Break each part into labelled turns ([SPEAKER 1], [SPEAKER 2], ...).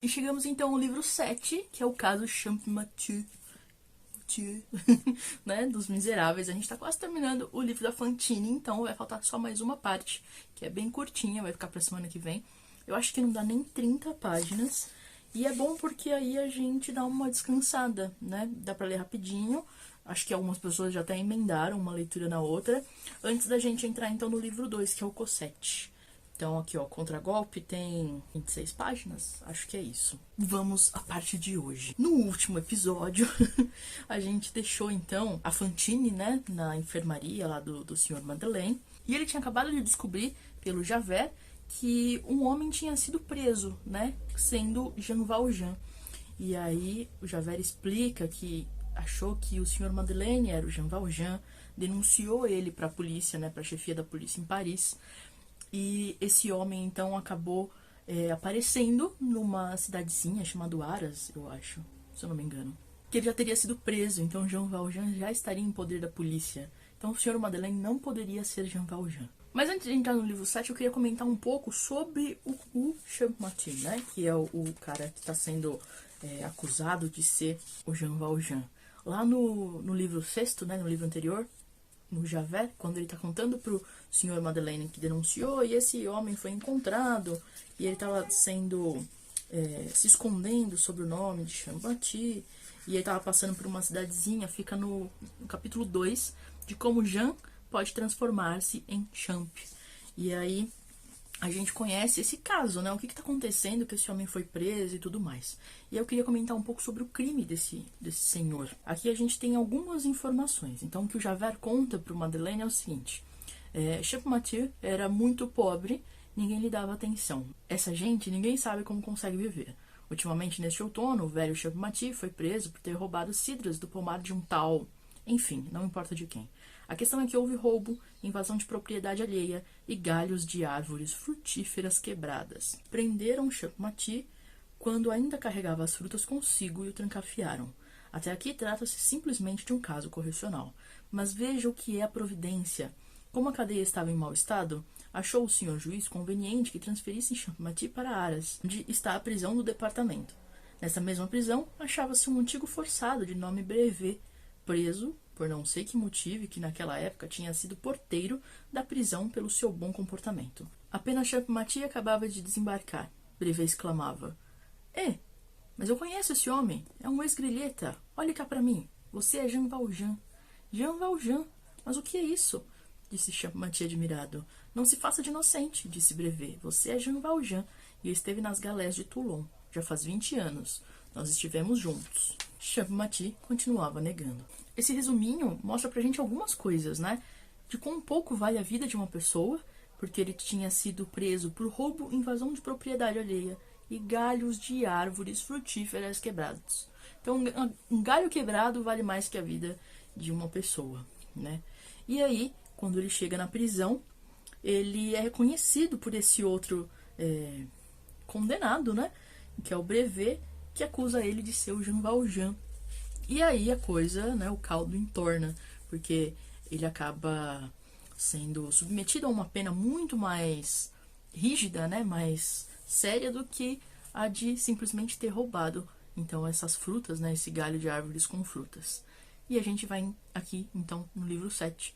[SPEAKER 1] E chegamos então ao livro 7, que é o caso Champmathieu, né, dos Miseráveis. A gente tá quase terminando o livro da Fantine, então vai faltar só mais uma parte, que é bem curtinha, vai ficar pra semana que vem. Eu acho que não dá nem 30 páginas, e é bom porque aí a gente dá uma descansada, né, dá pra ler rapidinho. Acho que algumas pessoas já até emendaram uma leitura na outra, antes da gente entrar então no livro 2, que é o Cosette. Então, aqui, ó, Contragolpe tem 26 páginas, acho que é isso. Vamos à parte de hoje. No último episódio, a gente deixou, então, a Fantine, né, na enfermaria lá do Sr. Madeleine. E ele tinha acabado de descobrir, pelo Javert, que um homem tinha sido preso, né, sendo Jean Valjean. E aí, o Javert explica que achou que o Sr. Madeleine era o Jean Valjean, denunciou ele para a polícia, né, para a chefia da polícia em Paris. E esse homem, então, acabou aparecendo numa cidadezinha chamada Arras, eu acho, se eu não me engano. Que ele já teria sido preso, então Jean Valjean já estaria em poder da polícia. Então o Sr. Madeleine não poderia ser Jean Valjean. Mas antes de entrar no livro 7, eu queria comentar um pouco sobre o Champmathieu, né? Que é o cara que está sendo acusado de ser o Jean Valjean. Lá no livro 6, né, no livro anterior, no Javert, quando ele tá contando pro senhor Madeleine que denunciou, e esse homem foi encontrado, e ele tava sendo, se escondendo sobre o nome de Champmathieu, e ele tava passando por uma cidadezinha, fica no capítulo 2, de como Jean pode transformar-se em Champ. E aí a gente conhece esse caso, né? O que está acontecendo, que esse homem foi preso e tudo mais. E eu queria comentar um pouco sobre o crime desse senhor. Aqui a gente tem algumas informações. Então, o que o Javert conta para o Madeleine é o seguinte. Champmathieu era muito pobre, ninguém lhe dava atenção. Essa gente, ninguém sabe como consegue viver. Ultimamente, neste outono, o velho Champmathieu foi preso por ter roubado cidras do pomar de um tal... Enfim, não importa de quem. A questão é que houve roubo, invasão de propriedade alheia e galhos de árvores frutíferas quebradas. Prenderam Champmathieu quando ainda carregava as frutas consigo e o trancafiaram. Até aqui trata-se simplesmente de um caso correcional. Mas veja o que é a providência. Como a cadeia estava em mau estado, achou o senhor juiz conveniente que transferisse Champmathieu para Arras, onde está a prisão do departamento. Nessa mesma prisão, achava-se um antigo forçado de nome Brevet, preso, por não sei que motivo, que naquela época tinha sido porteiro da prisão pelo seu bom comportamento. Apenas Champmathieu acabava de desembarcar. Brevet exclamava: mas eu conheço esse homem. É um ex-grilheta. Olhe cá para mim. Você é Jean Valjean. Jean Valjean? Mas o que é isso? Disse Champmathieu admirado. Não se faça de inocente, disse Brevet. Você é Jean Valjean e eu esteve nas galés de Toulon. Já faz 20 anos. Nós estivemos juntos. Champmathieu continuava negando. Esse resuminho mostra pra gente algumas coisas, né? De quão pouco vale a vida de uma pessoa, porque ele tinha sido preso por roubo, invasão de propriedade alheia e galhos de árvores frutíferas quebrados. Então, um galho quebrado vale mais que a vida de uma pessoa, né? E aí, quando ele chega na prisão, ele é reconhecido por esse outro condenado, né? Que é o Brevet, que acusa ele de ser o Jean Valjean. E aí a coisa, né, o caldo entorna, porque ele acaba sendo submetido a uma pena muito mais rígida, né, mais séria do que a de simplesmente ter roubado, então, essas frutas, né, esse galho de árvores com frutas. E a gente vai aqui, então, no livro 7,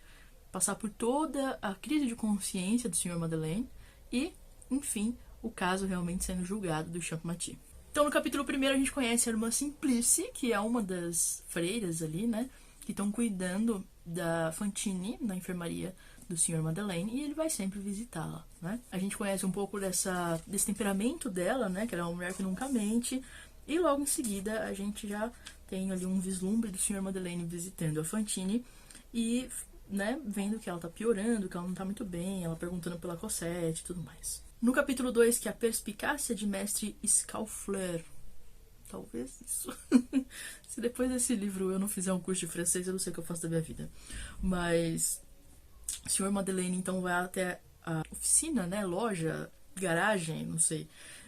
[SPEAKER 1] passar por toda a crise de consciência do Sr. Madeleine e, enfim, o caso realmente sendo julgado do Champmathieu. Então, no capítulo 1 a gente conhece a irmã Simplice, que é uma das freiras ali, né? Que estão cuidando da Fantine na enfermaria do Sr. Madeleine, e ele vai sempre visitá-la, né? A gente conhece um pouco desse temperamento dela, né? Que ela é uma mulher que nunca mente. E logo em seguida a gente já tem ali um vislumbre do Sr. Madeleine visitando a Fantine e, né, vendo que ela tá piorando, que ela não tá muito bem, ela perguntando pela Cosette e tudo mais. No capítulo 2, que é a perspicácia de mestre Scalfleur. Talvez isso. Se depois desse livro eu não fizer um curso de francês, eu não sei o que eu faço da minha vida. Mas o Sr. Madeleine então vai até a oficina, né, loja, garagem, não sei,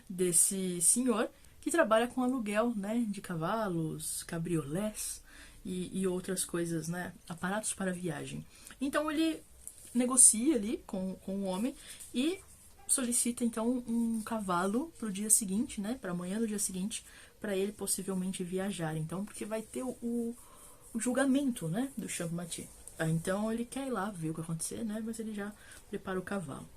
[SPEAKER 1] desse senhor que trabalha com aluguel, né, de cavalos, cabriolés e outras coisas, né, aparatos para viagem. Então ele negocia ali com o homem e solicita então um cavalo pro dia seguinte, né, para amanhã do dia seguinte, para ele possivelmente viajar. Então, porque vai ter o julgamento, né, do Champmathieu. Então ele quer ir lá ver o que vai acontecer, né, mas ele já prepara o cavalo.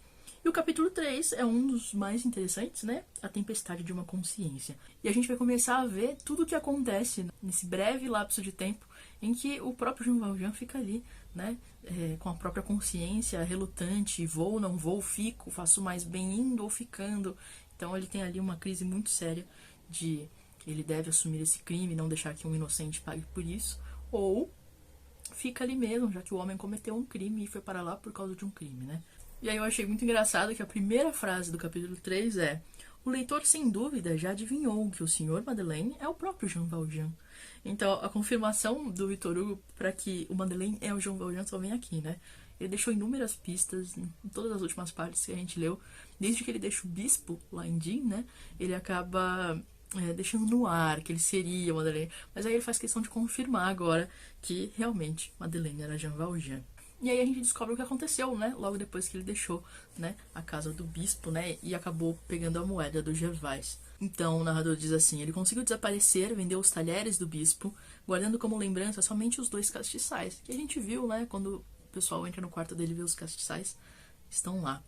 [SPEAKER 1] E o capítulo 3 é um dos mais interessantes, né? A tempestade de uma consciência. E a gente vai começar a ver tudo o que acontece nesse breve lapso de tempo em que o próprio Jean Valjean fica ali, né? Com a própria consciência relutante, vou, não vou, fico, faço mais bem indo ou ficando. Então ele tem ali uma crise muito séria de ele deve assumir esse crime, não deixar que um inocente pague por isso, ou fica ali mesmo, já que o homem cometeu um crime e foi para lá por causa de um crime, né? E aí eu achei muito engraçado que a primeira frase do capítulo 3 é: o leitor sem dúvida já adivinhou que o Sr. Madeleine é o próprio Jean Valjean. Então a confirmação do Victor Hugo para que o Madeleine é o Jean Valjean só vem aqui, né? Ele deixou inúmeras pistas em todas as últimas partes que a gente leu, desde que ele deixa o bispo lá em Jean, né? Ele acaba deixando no ar que ele seria o Madeleine, mas aí ele faz questão de confirmar agora que realmente Madeleine era Jean Valjean. E aí a gente descobre o que aconteceu, né? Logo depois que ele deixou, né, a casa do bispo, né? E acabou pegando a moeda do Gervais. Então o narrador diz assim: ele conseguiu desaparecer, vendeu os talheres do bispo, guardando como lembrança somente os 2 castiçais. Que a gente viu, né? Quando o pessoal entra no quarto dele e vê os castiçais, estão lá.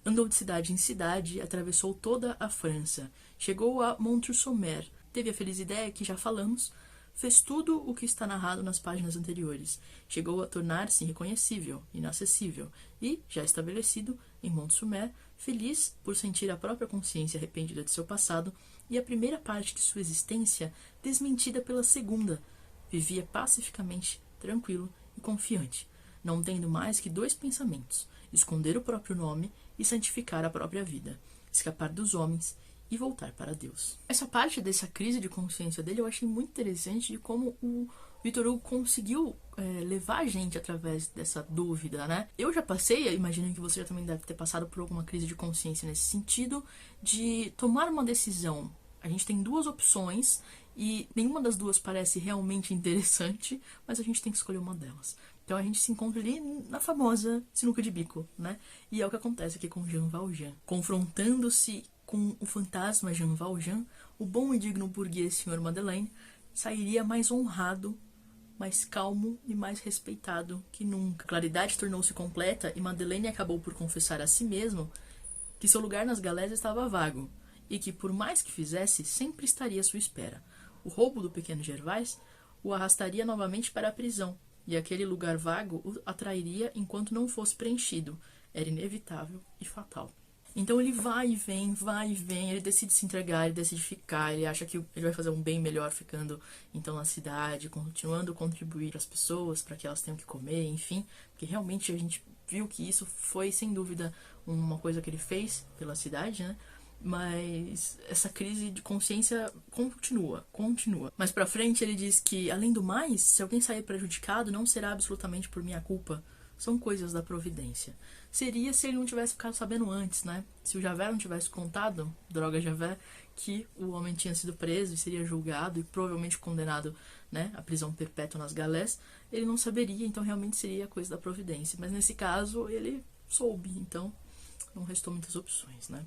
[SPEAKER 1] Andou de cidade em cidade, atravessou toda a França. Chegou a Montreuil-sur-Mer. Teve a feliz ideia que já falamos. Fez tudo o que está narrado nas páginas anteriores. Chegou a tornar-se irreconhecível, inacessível e, já estabelecido, em Montreuil-sur-Mer, feliz por sentir a própria consciência arrependida de seu passado e a primeira parte de sua existência desmentida pela segunda. Vivia pacificamente, tranquilo e confiante, não tendo mais que 2 pensamentos: esconder o próprio nome e santificar a própria vida, escapar dos homens e voltar para Deus. Essa parte dessa crise de consciência dele eu achei muito interessante de como o Victor Hugo conseguiu levar a gente através dessa dúvida, né? Eu já passei, imagino que você já também deve ter passado por alguma crise de consciência nesse sentido, de tomar uma decisão. A gente tem 2 opções e nenhuma das 2 parece realmente interessante, mas a gente tem que escolher uma delas. Então a gente se encontra ali na famosa sinuca de bico, né? E é o que acontece aqui com Jean Valjean. Confrontando-se com o fantasma Jean Valjean, o bom e digno burguês Sr. Madeleine sairia mais honrado, mais calmo e mais respeitado que nunca. A claridade tornou-se completa e Madeleine acabou por confessar a si mesmo que seu lugar nas galés estava vago e que, por mais que fizesse, sempre estaria à sua espera. O roubo do pequeno Gervais o arrastaria novamente para a prisão, e aquele lugar vago o atrairia enquanto não fosse preenchido. Era inevitável e fatal. Então ele vai e vem, ele decide se entregar, ele decide ficar, ele acha que ele vai fazer um bem melhor ficando então na cidade, continuando a contribuir para as pessoas, para que elas tenham que comer, enfim, porque realmente a gente viu que isso foi sem dúvida uma coisa que ele fez pela cidade, né? Mas essa crise de consciência continua. Mais pra frente ele diz que, além do mais, se alguém sair prejudicado, não será absolutamente por minha culpa. São coisas da providência. Seria se ele não tivesse ficado sabendo antes, né? Se o Javert não tivesse contado, droga Javert, que o homem tinha sido preso e seria julgado e provavelmente condenado, né, à prisão perpétua nas galés, ele não saberia, então realmente seria coisa da providência. Mas nesse caso ele soube, então não restou muitas opções, né?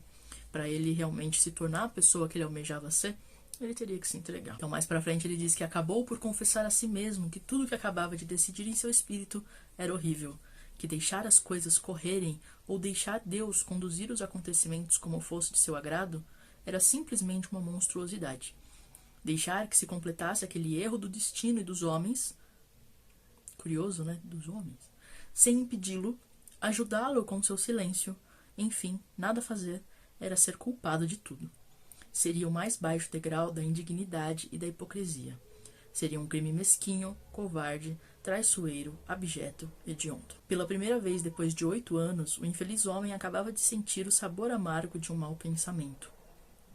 [SPEAKER 1] Para ele realmente se tornar a pessoa que ele almejava ser, ele teria que se entregar. Então, mais pra frente, ele diz que acabou por confessar a si mesmo que tudo que acabava de decidir em seu espírito era horrível, que deixar as coisas correrem ou deixar Deus conduzir os acontecimentos como fosse de seu agrado era simplesmente uma monstruosidade. Deixar que se completasse aquele erro do destino e dos homens, curioso, né, dos homens, sem impedi-lo, ajudá-lo com seu silêncio, enfim, nada fazer, era ser culpado de tudo. Seria o mais baixo degrau da indignidade e da hipocrisia. Seria um crime mesquinho, covarde, traiçoeiro, abjeto, hediondo. Pela primeira vez depois de 8 anos, o infeliz homem acabava de sentir o sabor amargo de um mau pensamento,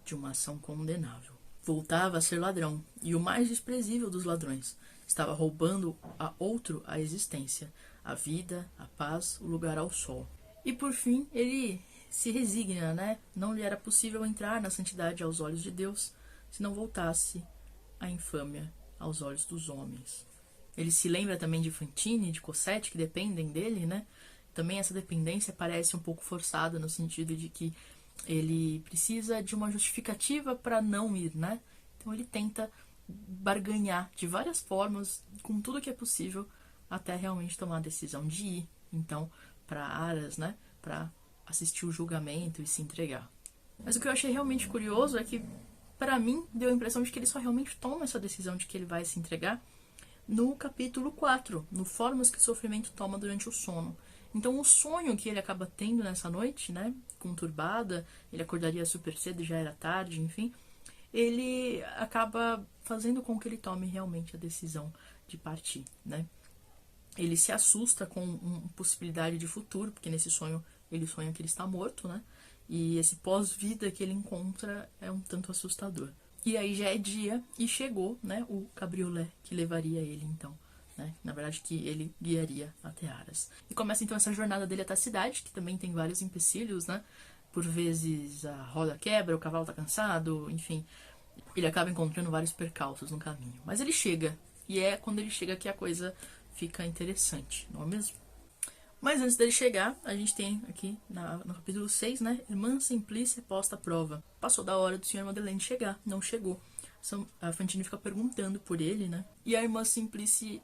[SPEAKER 1] de uma ação condenável. Voltava a ser ladrão, e o mais desprezível dos ladrões. Estava roubando a outro a existência, a vida, a paz, o lugar ao sol. E por fim, ele se resigna, né? Não lhe era possível entrar na santidade aos olhos de Deus, se não voltasse à infâmia aos olhos dos homens. Ele se lembra também de Fantine, de Cosette, que dependem dele, né? Também essa dependência parece um pouco forçada no sentido de que ele precisa de uma justificativa para não ir, né? Então ele tenta barganhar de várias formas, com tudo que é possível, até realmente tomar a decisão de ir, então, para Aras, né? Para assistir o julgamento e se entregar. Mas o que eu achei realmente curioso é que, para mim, deu a impressão de que ele só realmente toma essa decisão de que ele vai se entregar no capítulo 4, no Formas que o Sofrimento Toma Durante o Sono. Então, o sonho que ele acaba tendo nessa noite, né, conturbada, ele acordaria super cedo, já era tarde, enfim, ele acaba fazendo com que ele tome realmente a decisão de partir, né. Ele se assusta com uma possibilidade de futuro, porque nesse sonho ele sonha que ele está morto, né, e esse pós-vida que ele encontra é um tanto assustador. E aí já é dia e chegou, né, o cabriolé que levaria ele, então, né, na verdade que ele guiaria até Aras. E começa então essa jornada dele até a cidade, que também tem vários empecilhos, né, por vezes a roda quebra, o cavalo tá cansado, enfim, ele acaba encontrando vários percalços no caminho. Mas ele chega, e é quando ele chega que a coisa fica interessante, não é mesmo? Mas antes dele chegar, a gente tem aqui no capítulo 6, né? Irmã Simplícia posta à prova. Passou da hora do Sr. Madeleine chegar, não chegou. A Fantine fica perguntando por ele, né? E a irmã Simplice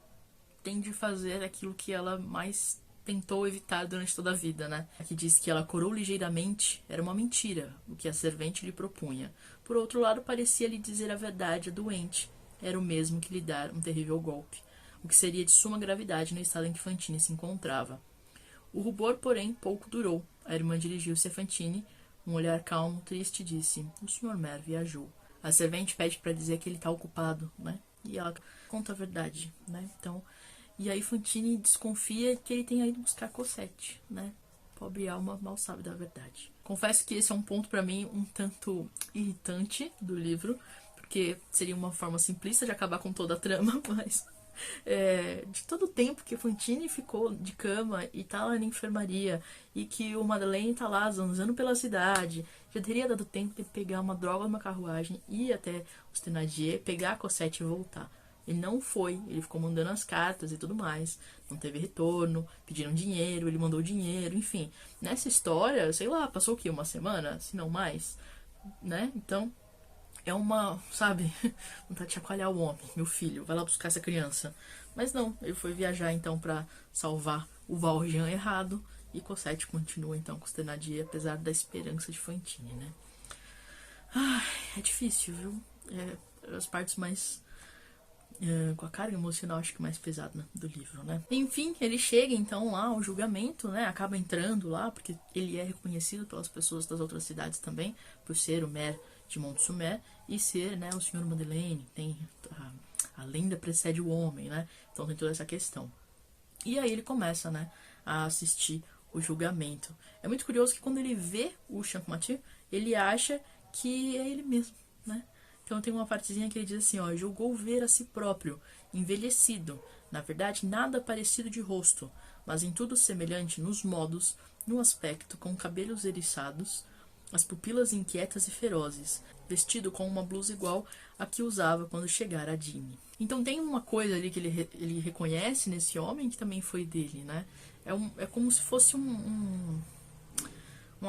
[SPEAKER 1] tem de fazer aquilo que ela mais tentou evitar durante toda a vida, né? Que diz que ela corou ligeiramente, era uma mentira, o que a servente lhe propunha. Por outro lado, parecia lhe dizer a verdade, a doente. Era o mesmo que lhe dar um terrível golpe, o que seria de suma gravidade no estado em que Fantine se encontrava. O rubor, porém, pouco durou. A irmã dirigiu-se a Fantine, um olhar calmo, triste, e disse: o Sr. Mer viajou. A servente pede para dizer que ele está ocupado, né? E ela conta a verdade, né? Então, e aí Fantine desconfia que ele tenha ido buscar Cosette, né? Pobre alma mal sabe da verdade. Confesso que esse é um ponto para mim um tanto irritante do livro, porque seria uma forma simplista de acabar com toda a trama, mas de todo o tempo que Fantine ficou de cama e tá lá na enfermaria e que o Madeleine tá lá zanzando pela cidade, já teria dado tempo de pegar uma droga numa carruagem, ir até os Thénardier, pegar a Cosette e voltar. Ele não foi, ele ficou mandando as cartas e tudo mais, não teve retorno, pediram dinheiro, ele mandou dinheiro, enfim. Nessa história, sei lá, passou o quê? Uma semana? Se não mais, né? Então, é uma, sabe, vontade de chacoalhar o homem, meu filho, vai lá buscar essa criança. Mas não, ele foi viajar então pra salvar o Valjean errado, e Cosette continua então com os Thénardier, apesar da esperança de Fantine, né? Ai, é difícil, viu? As partes mais com a carga emocional, acho que mais pesada do livro, né? Enfim, ele chega então lá ao julgamento, né? Acaba entrando lá, porque ele é reconhecido pelas pessoas das outras cidades também, por ser o maire de Montsumer e ser, né, o Sr. Madeleine. Tem a lenda precede o homem, né? Então tem toda essa questão. E aí ele começa, né, a assistir o julgamento. É muito curioso que quando ele vê o Champmathieu, ele acha que é ele mesmo, né? Então tem uma partezinha que ele diz assim, ó, julgou ver a si próprio, envelhecido, na verdade nada parecido de rosto, mas em tudo semelhante nos modos, no aspecto, com cabelos eriçados, as pupilas inquietas e ferozes, vestido com uma blusa igual a que usava quando chegara a Dime. Então tem uma coisa ali que ele reconhece nesse homem que também foi dele, né? É como se fosse um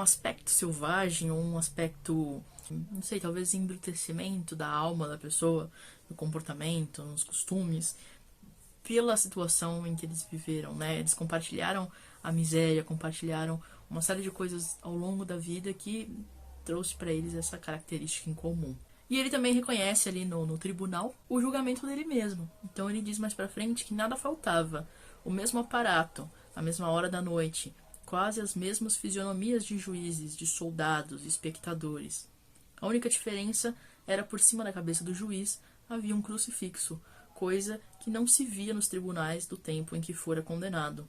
[SPEAKER 1] aspecto selvagem, ou um aspecto, não sei, talvez embrutecimento da alma da pessoa, do comportamento, nos costumes, pela situação em que eles viveram, né? Eles compartilharam a miséria, compartilharam uma série de coisas ao longo da vida que trouxe para eles essa característica em comum. E ele também reconhece ali no tribunal o julgamento dele mesmo. Então ele diz mais pra frente que nada faltava. O mesmo aparato, a mesma hora da noite, quase as mesmas fisionomias de juízes, de soldados e espectadores. A única diferença era por cima da cabeça do juiz havia um crucifixo, coisa que não se via nos tribunais do tempo em que fora condenado.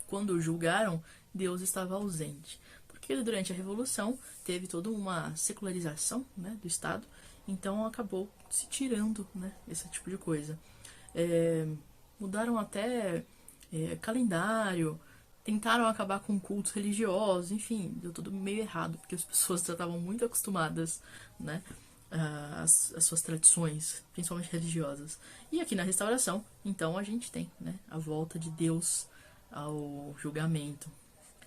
[SPEAKER 1] Quando o julgaram, Deus estava ausente, porque durante a Revolução teve toda uma secularização, né, do Estado, então acabou se tirando, né, esse tipo de coisa. Mudaram até calendário, tentaram acabar com cultos religiosos, enfim, deu tudo meio errado, porque as pessoas já estavam muito acostumadas, né, às suas tradições, principalmente religiosas. E aqui na Restauração, então, a gente tem, né, a volta de Deus ao julgamento.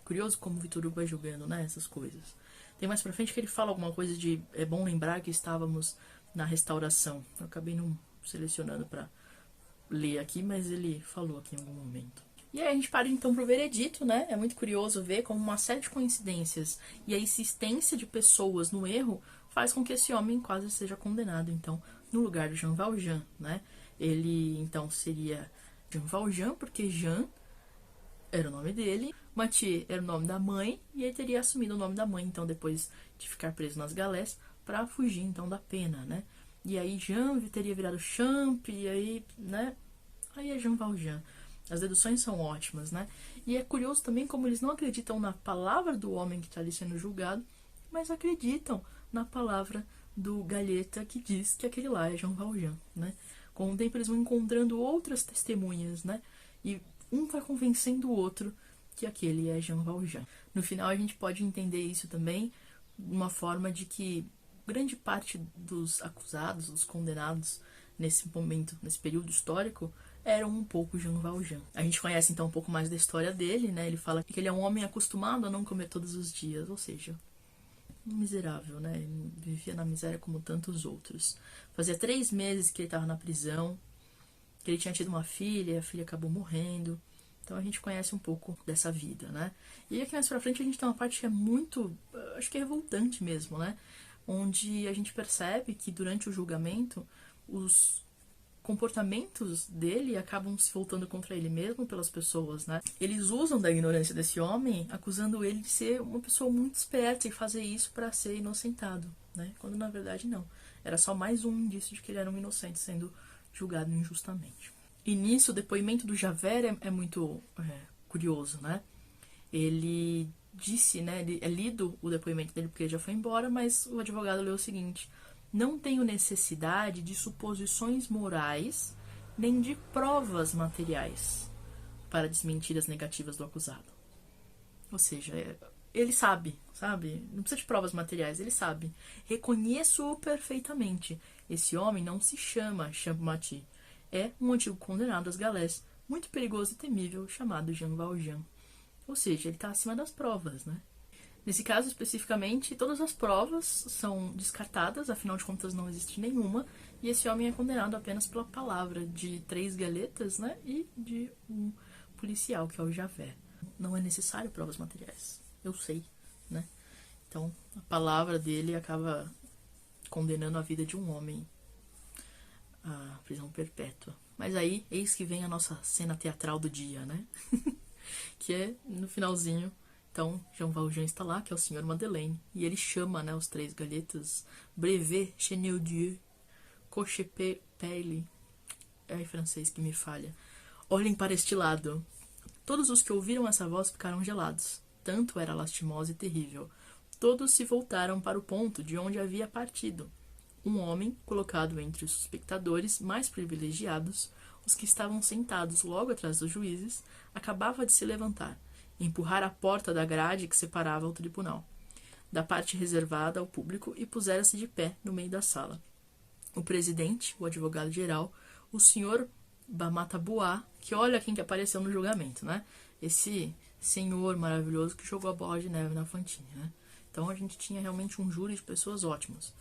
[SPEAKER 1] Curioso como o Vitor Hugo vai julgando, né, essas coisas. Tem mais pra frente que ele fala alguma coisa de é bom lembrar que estávamos na restauração. Eu acabei não selecionando pra ler aqui, mas ele falou aqui em algum momento. E aí a gente para então pro veredito, né? É muito curioso ver como uma série de coincidências e a insistência de pessoas no erro faz com que esse homem quase seja condenado, então, no lugar de Jean Valjean, né? Ele, então, seria Jean Valjean, porque Jean era o nome dele, Mathieu era o nome da mãe, e ele teria assumido o nome da mãe, então, depois de ficar preso nas galés, para fugir, então, da pena, né? E aí Jean teria virado Champ, e aí, né? Aí é Jean Valjean. As deduções são ótimas, né? E é curioso também como eles não acreditam na palavra do homem que está ali sendo julgado, mas acreditam na palavra do Galheta que diz que aquele lá é Jean Valjean, né? Com o tempo eles vão encontrando outras testemunhas, né? E um vai convencendo o outro que aquele é Jean Valjean. No final a gente pode entender isso também de uma forma de que grande parte dos acusados, dos condenados nesse momento, nesse período histórico, eram um pouco Jean Valjean. A gente conhece então um pouco mais da história dele, né? Ele fala que ele é um homem acostumado a não comer todos os dias, ou seja, um miserável, né? Ele vivia na miséria como tantos outros. Fazia 3 meses que ele estava na prisão, que ele tinha tido uma filha, e a filha acabou morrendo. Então a gente conhece um pouco dessa vida, né? E aqui mais pra frente a gente tem uma parte que é muito, acho que é revoltante mesmo, né? Onde a gente percebe que durante o julgamento os comportamentos dele acabam se voltando contra ele mesmo pelas pessoas, né? Eles usam da ignorância desse homem, acusando ele de ser uma pessoa muito esperta e fazer isso para ser inocentado, né? Quando na verdade não. Era só mais um indício de que ele era um inocente sendo julgado injustamente. E nisso o depoimento do Javert é muito curioso, né? Ele disse, né? É lido o depoimento dele porque ele já foi embora, mas o advogado leu o seguinte: não tenho necessidade de suposições morais nem de provas materiais para desmentir as negativas do acusado. Ou seja, ele sabe? Não precisa de provas materiais, ele sabe. Reconheço-o perfeitamente. Esse homem não se chama Champmathieu. É um antigo condenado às galés, muito perigoso e temível, chamado Jean Valjean. Ou seja, ele está acima das provas, né? Nesse caso, especificamente, todas as provas são descartadas, afinal de contas não existe nenhuma, e esse homem é condenado apenas pela palavra de 3 galetas, né, e de um policial, que é o Javert. Não é necessário provas materiais, eu sei, né? Então, a palavra dele acaba condenando a vida de um homem à prisão perpétua. Mas aí, eis que vem a nossa cena teatral do dia, né? Que é no finalzinho. Então, Jean Valjean está lá, que é o Sr. Madeleine, e ele chama, né, os 3 galetas, Brevet, Chenildieu, Cochepe, Peile, é francês que me falha. Olhem para este lado. Todos os que ouviram essa voz ficaram gelados. Tanto era lastimosa e terrível. Todos se voltaram para o ponto de onde havia partido. Um homem, colocado entre os espectadores mais privilegiados, os que estavam sentados logo atrás dos juízes, acabava de se levantar, empurrar a porta da grade que separava o tribunal da parte reservada ao público e pusera-se de pé no meio da sala. O presidente, o advogado-geral, o senhor Bamatabois, que olha quem que apareceu no julgamento, né? Esse senhor maravilhoso que jogou a bola de neve na Fantine, né? Então a gente tinha realmente um júri de pessoas ótimas.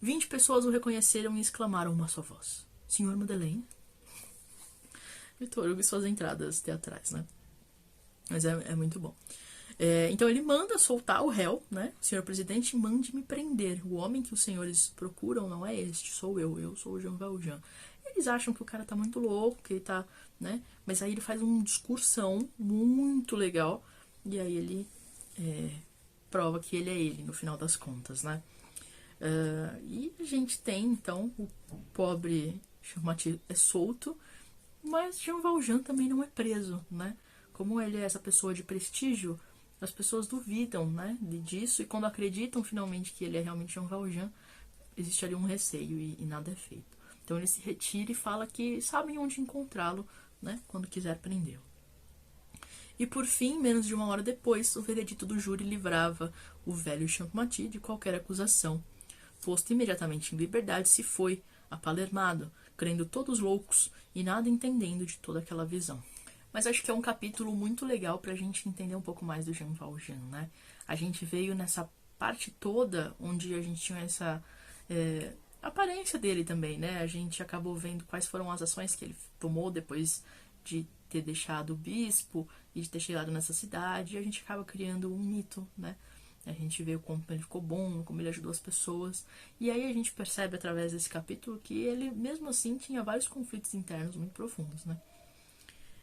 [SPEAKER 1] 20 pessoas o reconheceram e exclamaram uma só voz: Senhor Madeleine? Vitor Hugo e suas entradas teatrais, né? Mas é muito bom. Então ele manda soltar o réu, né? O senhor presidente, mande me prender. O homem que os senhores procuram não é este, sou eu sou o Jean Valjean. Eles acham que o cara tá muito louco, que ele tá, né? Mas aí ele faz um discursão muito legal e aí ele prova que ele é ele, no final das contas, né? E a gente tem, então, o pobre Champmathieu é solto, mas Jean Valjean também não é preso, né? Como ele é essa pessoa de prestígio, as pessoas duvidam, né, disso, e quando acreditam finalmente que ele é realmente Jean Valjean, existe ali um receio e nada é feito. Então ele se retira e fala que sabem onde encontrá-lo, né, quando quiser prendê-lo. E por fim, menos de 1 hora depois, o veredito do júri livrava o velho Champmathieu de qualquer acusação. Posto imediatamente em liberdade, se foi apalermado, crendo todos loucos e nada entendendo de toda aquela visão. Mas acho que é um capítulo muito legal pra gente entender um pouco mais do Jean Valjean, né? A gente veio nessa parte toda onde a gente tinha essa aparência dele também, né? A gente acabou vendo quais foram as ações que ele tomou depois de ter deixado o bispo e de ter chegado nessa cidade, e a gente acaba criando um mito, né? A gente vê como ele ficou bom, como ele ajudou as pessoas. E aí a gente percebe através desse capítulo que ele, mesmo assim, tinha vários conflitos internos muito profundos, né?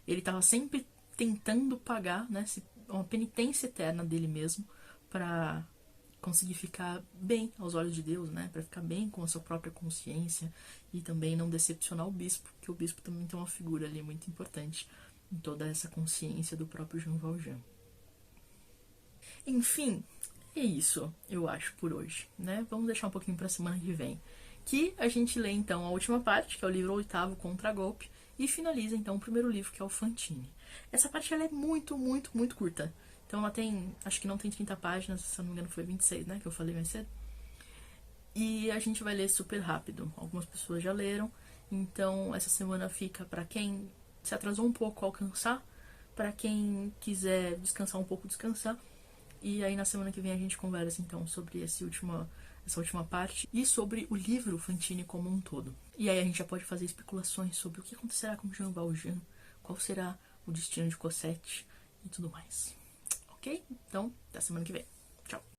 [SPEAKER 1] Ele estava sempre tentando pagar, né, uma penitência eterna dele mesmo para conseguir ficar bem aos olhos de Deus, né, para ficar bem com a sua própria consciência e também não decepcionar o bispo, que o bispo também tem uma figura ali muito importante em toda essa consciência do próprio Jean Valjean. Enfim, é isso, eu acho, por hoje, né? Vamos deixar um pouquinho pra semana que vem. Que a gente lê, então, a última parte, que é o livro 8º, Contra-Golpe, e finaliza, então, o primeiro livro, que é o Fantine. Essa parte, ela é muito, muito, muito curta. Então, ela tem, acho que não tem 30 páginas, se eu não me engano foi 26, né, que eu falei mais cedo. E a gente vai ler super rápido. Algumas pessoas já leram, então essa semana fica pra quem se atrasou um pouco alcançar, pra quem quiser descansar um pouco, descansar. E aí na semana que vem a gente conversa então sobre essa última parte e sobre o livro Fantine como um todo. E aí a gente já pode fazer especulações sobre o que acontecerá com Jean Valjean, qual será o destino de Cosette e tudo mais. Ok? Então, até semana que vem. Tchau.